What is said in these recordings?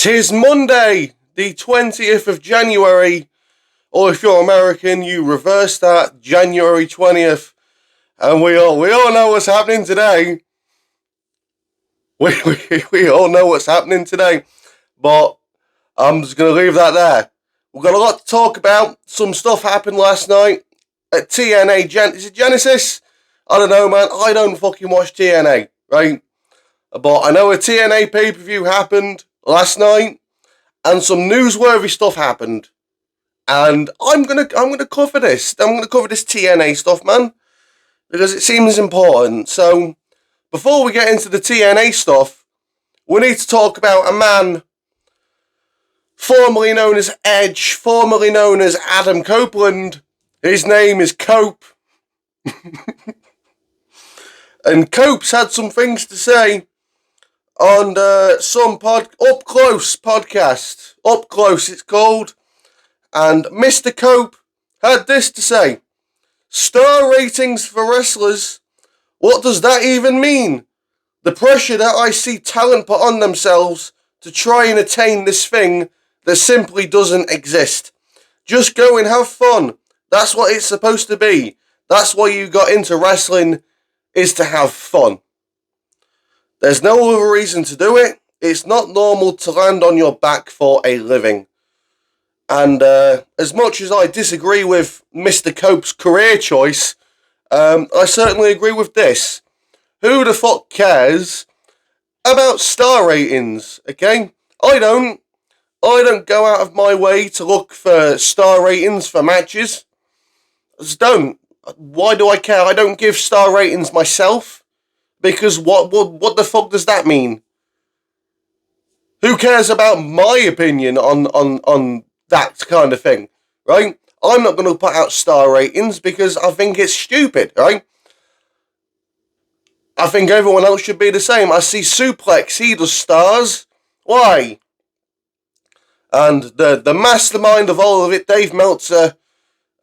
'Tis Monday, the 20th of January, or if you're American, you reverse that, January 20th, and we all know what's happening today. We all know what's happening today, but I'm just going to leave that there. We've got a lot to talk about. Some stuff happened last night at TNA. Is it Genesis? I don't know, man. I don't fucking watch TNA, right? But I know a TNA pay-per-view happened last night, and some newsworthy stuff happened. And I'm gonna cover this. I'm gonna cover this TNA stuff, man, because it seems important. So before we get into the TNA stuff, we need to talk about a man formerly known as Edge, formerly known as Adam Copeland. His name is Cope. And Cope's had some things to say on some Up Close podcast. Up Close it's called. And Mr. Cope had this to say. Star ratings for wrestlers. What does that even mean? The pressure that I see talent put on themselves to try and attain this thing that simply doesn't exist. Just go and have fun. That's what it's supposed to be. That's why you got into wrestling, is to have fun. There's no other reason to do it. It's not normal to land on your back for a living. And as much as I disagree with Mr. Cope's career choice, I certainly agree with this. Who the fuck cares about star ratings, okay? I don't go out of my way to look for star ratings for matches. I just don't. Why do I care? I don't give star ratings myself. Because what the fuck does that mean? Who cares about my opinion on that kind of thing, right? I'm not going to put out star ratings because I think it's stupid, right? I think everyone else should be the same. I see Suplex, he does stars. Why? And the mastermind of all of it, Dave Meltzer,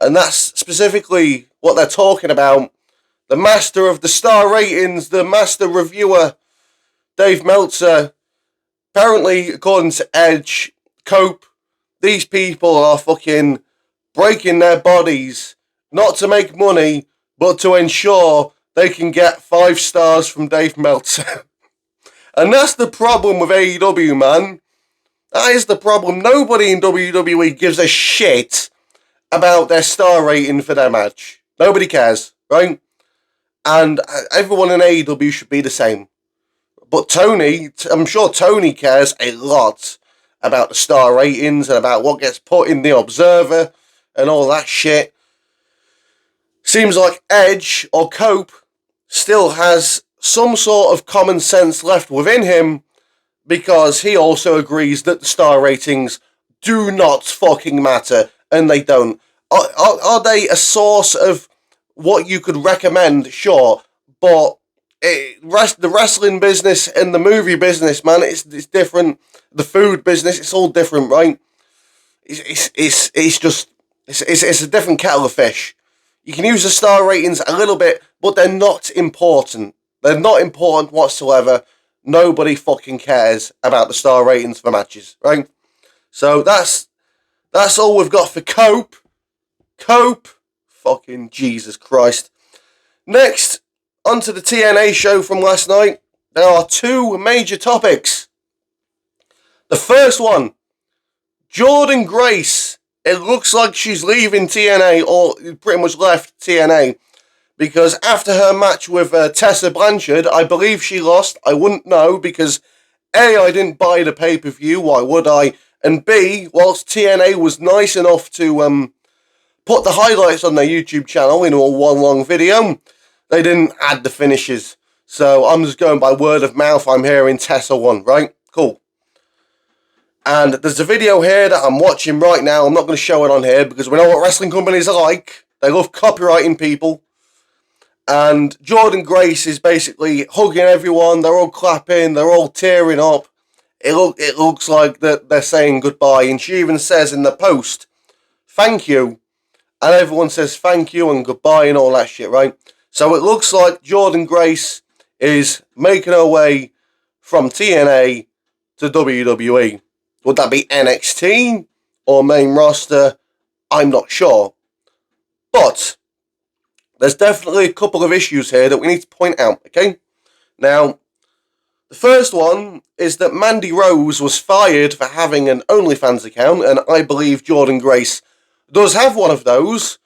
and that's specifically what they're talking about. The master of the star ratings, the master reviewer, Dave Meltzer. Apparently, according to Edge, Cope, these people are fucking breaking their bodies, not to make money, but to ensure they can get 5 stars from Dave Meltzer. And that's the problem with AEW, man. That is the problem. Nobody in WWE gives a shit about their star rating for their match. Nobody cares, right? And everyone in AEW should be the same. But Tony, I'm sure Tony cares a lot about the star ratings and about what gets put in the Observer and all that shit. Seems like Edge or Cope still has some sort of common sense left within him, because he also agrees that the star ratings do not fucking matter, and they don't. Are they a source of what you could recommend? Sure, but the wrestling business and the movie business, man, it's different. The food business, it's all different, right? It's a different kettle of fish. You can use the star ratings a little bit, but they're not important. They're not important whatsoever. Nobody fucking cares about the star ratings for matches, right? So that's all we've got for Cope. Cope. Fucking Jesus Christ. Next, onto the TNA show from last night. There are 2 major topics. The first one, Jordynne Grace. It looks like she's leaving TNA, or pretty much left TNA, because after her match with Tessa Blanchard, I believe she lost. I wouldn't know, because A, I didn't buy the pay-per-view, why would I? And B, whilst TNA was nice enough to put the highlights on their YouTube channel in one long video, they didn't add the finishes. So I'm just going by word of mouth. I'm hearing Tessa won, right? Cool. And there's a video here that I'm watching right now. I'm not going to show it on here because we know what wrestling companies are like. They love copyrighting people. And Jordynne Grace is basically hugging everyone. They're all clapping. They're all tearing up. It looks like that they're saying goodbye. And she even says in the post, thank you. And everyone says thank you and goodbye and all that shit, right? So it looks like Jordynne Grace is making her way from TNA to WWE. Would that be NXT or main roster? I'm not sure. But there's definitely a couple of issues here that we need to point out, okay? Now, the first one is that Mandy Rose was fired for having an OnlyFans account, and I believe Jordynne Grace does have one of those.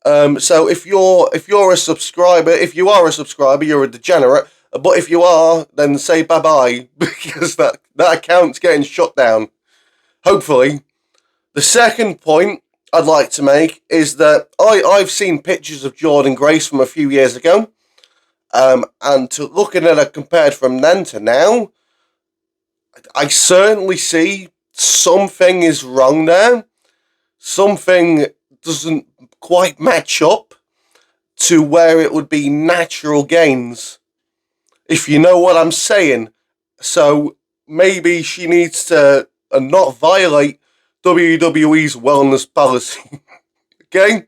So if you're a subscriber, if you are a subscriber, you're a degenerate. But if you are, then say bye-bye, because that account's getting shut down. Hopefully. The second point I'd like to make is that I've seen pictures of Jordynne Grace from a few years ago. And looking at her compared from then to now, I certainly see something is wrong there. Something doesn't quite match up to where it would be natural gains, if you know what I'm saying. So maybe she needs to not violate WWE's wellness policy. Okay?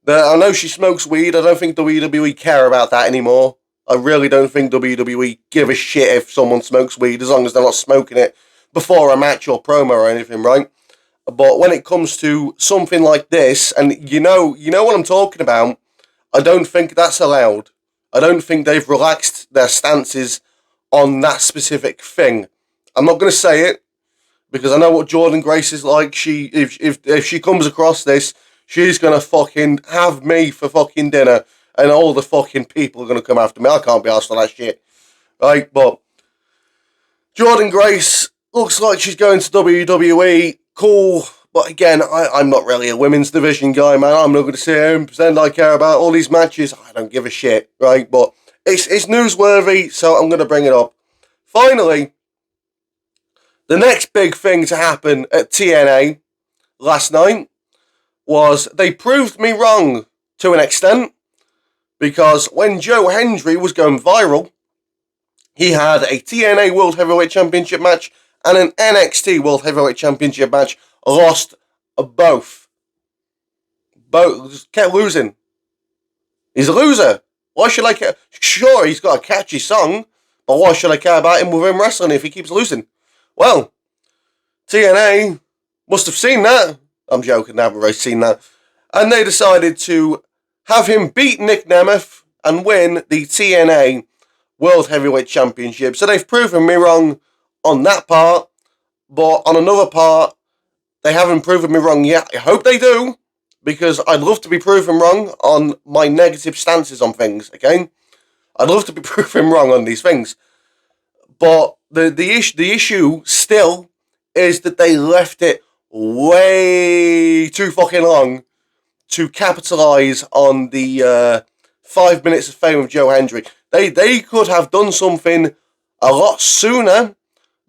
I know she smokes weed. I don't think WWE care about that anymore. I really don't think WWE give a shit if someone smokes weed, as long as they're not smoking it before a match or promo or anything, right? But when it comes to something like this, and you know what I'm talking about, I don't think that's allowed. I don't think they've relaxed their stances on that specific thing. I'm not going to say it, because I know what Jordynne Grace is like. If she comes across this, she's going to fucking have me for fucking dinner, and all the fucking people are going to come after me. I can't be arsed for that shit. Right, but Jordynne Grace looks like she's going to WWE. Cool. But again, I'm not really a women's division guy, man. I'm not going to sit here and pretend I care about all these matches. I don't give a shit, right? But it's newsworthy, so I'm going to bring it up. Finally, the next big thing to happen at TNA last night was they proved me wrong to an extent, because when Joe Hendry was going viral, he had a TNA World Heavyweight Championship match and an NXT World Heavyweight Championship match. Lost both. Just kept losing. He's a loser. Why should I care? Sure, he's got a catchy song, but why should I care about him with him wrestling if he keeps losing? Well, TNA must have seen that. I'm joking, they haven't really seen that. And they decided to have him beat Nick Nemeth and win the TNA World Heavyweight Championship. So they've proven me wrong on that part, but on another part, they haven't proven me wrong yet. I hope they do, because I'd love to be proven wrong on my negative stances on things, okay? I'd love to be proven wrong on these things. But the issue still is that they left it way too fucking long to capitalise on the 5 minutes of fame of Joe Hendry. They could have done something a lot sooner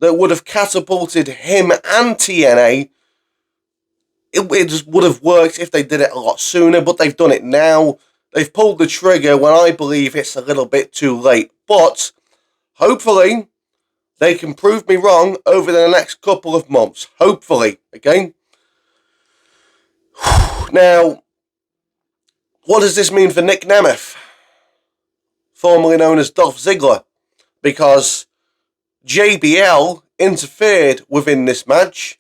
that would have catapulted him and TNA. It just would have worked if they did it a lot sooner, but they've done it now. They've pulled the trigger when I believe it's a little bit too late. But hopefully they can prove me wrong over the next couple of months. Hopefully, okay? Now, what does this mean for Nick Nemeth, formerly known as Dolph Ziggler? Because JBL interfered within this match.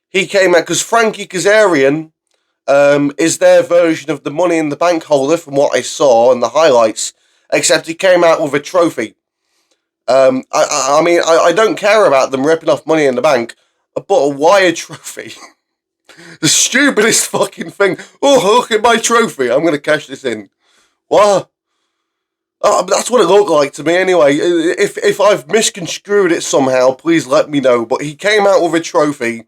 He came out because Frankie Kazarian is their version of the Money in the Bank holder, from what I saw in the highlights, except he came out with a trophy. I mean, I don't care about them ripping off Money in the Bank, but why a trophy? The stupidest fucking thing. Oh, look at my trophy. I'm going to cash this in. What? That's what it looked like to me anyway. If I've misconstrued it somehow, please let me know. But he came out with a trophy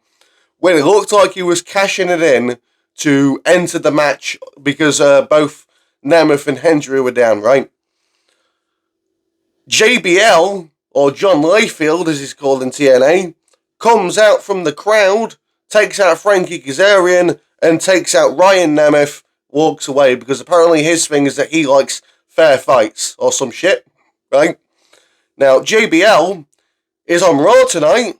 when it looked like he was cashing it in to enter the match, because both Nemeth and Hendry were down, right? JBL, or John Layfield as he's called in TNA, comes out from the crowd, takes out Frankie Kazarian, and takes out Ryan Nemeth, walks away, because apparently his thing is that he likes fair fights, or some shit, right? Now, JBL is on Raw tonight.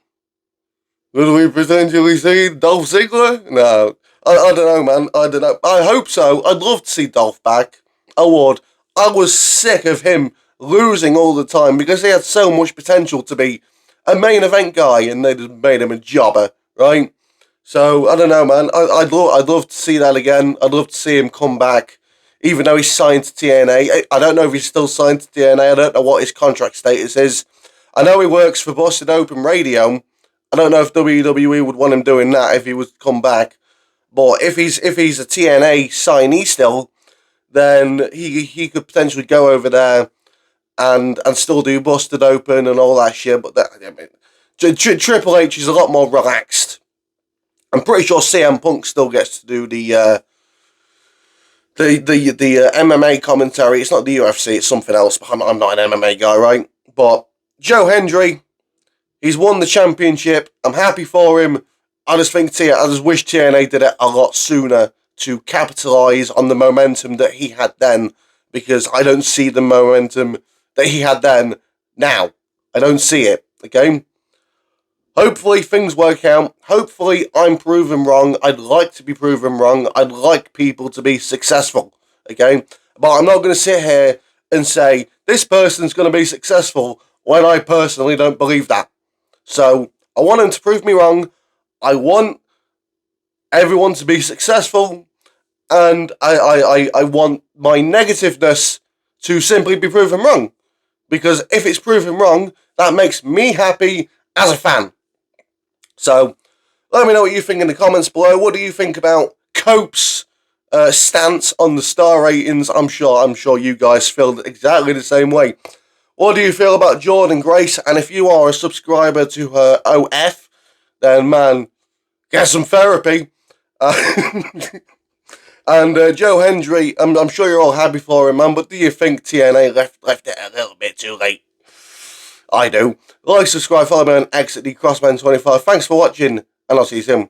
Will we potentially see Dolph Ziggler? No. I don't know, man. I don't know. I hope so. I'd love to see Dolph back. I would. I was sick of him losing all the time, because he had so much potential to be a main event guy, and they just made him a jobber, right? So, I don't know, man. I'd love to see that again. I'd love to see him come back, even though he's signed to TNA. I don't know if he's still signed to TNA. I don't know what his contract status is. I know he works for Busted Open Radio. I don't know if WWE would want him doing that if he was to come back. But if he's a TNA signee still, then he could potentially go over there and still do Busted Open and all that shit. But Triple H is a lot more relaxed. I'm pretty sure CM Punk still gets to do the MMA commentary. It's not the UFC, it's something else. But I'm not an MMA guy, right? But Joe Hendry, he's won the championship. I'm happy for him. I just wish TNA did it a lot sooner to capitalise on the momentum that he had then, because I don't see the momentum that he had then now. I don't see it, okay? Hopefully things work out. Hopefully I'm proven wrong. I'd like to be proven wrong. I'd like people to be successful, okay? But I'm not going to sit here and say, this person's going to be successful when I personally don't believe that. So, I want him to prove me wrong. I want everyone to be successful. And I want my negativeness to simply be proven wrong. Because if it's proven wrong, that makes me happy as a fan. So, let me know what you think in the comments below. What do you think about Cope's stance on the star ratings? I'm sure you guys feel exactly the same way. What do you feel about Jordynne Grace? And if you are a subscriber to her OF, then man, get some therapy. And Joe Hendry, I'm sure you're all happy for him, man. But do you think TNA left it a little bit too late? I do. Like, subscribe, follow me on X at the Crossman25. Thanks for watching, and I'll see you soon.